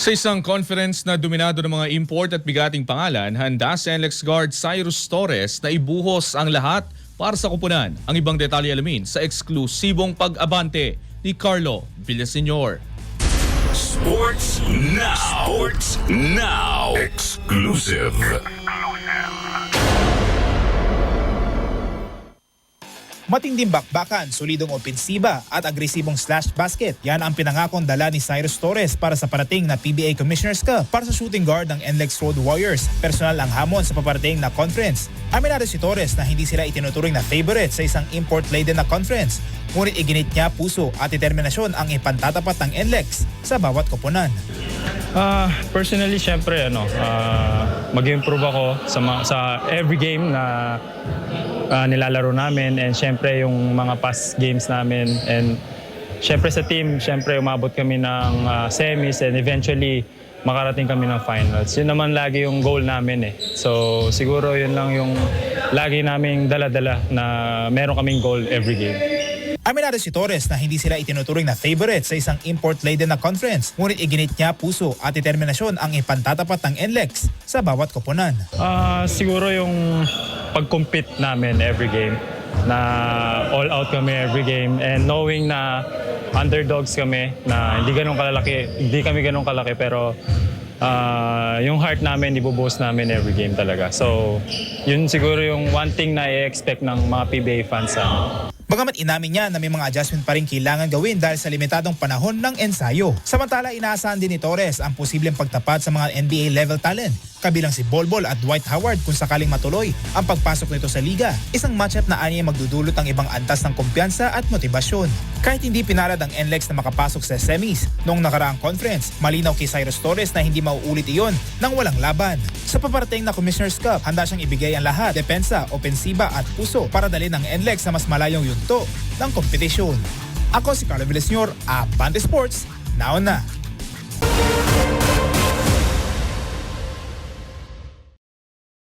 Sa isang conference na dominado ng mga import at bigating pangalan, handa si NLEX guard Cyrus Torres na ibuhos ang lahat para sa kupunan. Ang ibang detalye alamin sa eksklusibong pag-abante ni Carlo Villaseñor. Sports Now. Sports Now. Exclusive. Matinding bakbakan, solidong opensiba at agresibong slash basket. Yan ang pinangakong dala ni Cyrus Torres para sa parating na PBA Commissioner's Cup para sa shooting guard ng NLEX Road Warriors. Personal ang hamon sa paparating na conference. Aminado si Torres na hindi sila itinuturing na favorite sa isang import-laden na conference. Ngunit iginit niya puso at determinasyon ang ipantatapat ng NLEX sa bawat koponan. Personally, syempre, mag-improve ako sa every game na nilalaro namin, and syempre yung mga past games namin, and syempre sa team, syempre umabot kami ng semis and eventually makarating kami ng finals. Yun naman lagi yung goal namin eh. So siguro yun lang yung lagi naming dala-dala na meron kaming goal every game. Aminado si Torres na hindi sila itinuturing na favorite sa isang import-laden na conference. Ngunit iginit niya puso at determinasyon ang ipantatapat ng NLEX sa bawat koponan. Siguro yung pag-compete namin every game, na all out kami every game, and knowing na underdogs kami, na hindi kami ganun kalaki, pero yung heart namin ibubuhos namin every game talaga. So yun siguro yung one thing na i-expect ng mga PBA fans sa amin. Bagamat inamin niya na may mga adjustment pa rin kailangan gawin dahil sa limitadong panahon ng ensayo. Samantala, inaasahan din ni Torres ang posibleng pagtapat sa mga NBA level talent, kabilang si Bolbol at Dwight Howard kung sakaling matuloy ang pagpasok nito sa liga. Isang matchup na aniya magdudulot ang ibang antas ng kumpiyansa at motibasyon. Kahit hindi pinalad ang NLEX na makapasok sa semis noong nakaraang conference, malinaw kay Cyrus Torres na hindi mauulit iyon nang walang laban. Sa paparating na Commissioner's Cup, handa siyang ibigay ang lahat, depensa, opensiba at puso para dalhin ang NLEX sa mas malayong yunto ng kompetisyon. Ako si Carlo Villaseñor, Abante Sports, now na!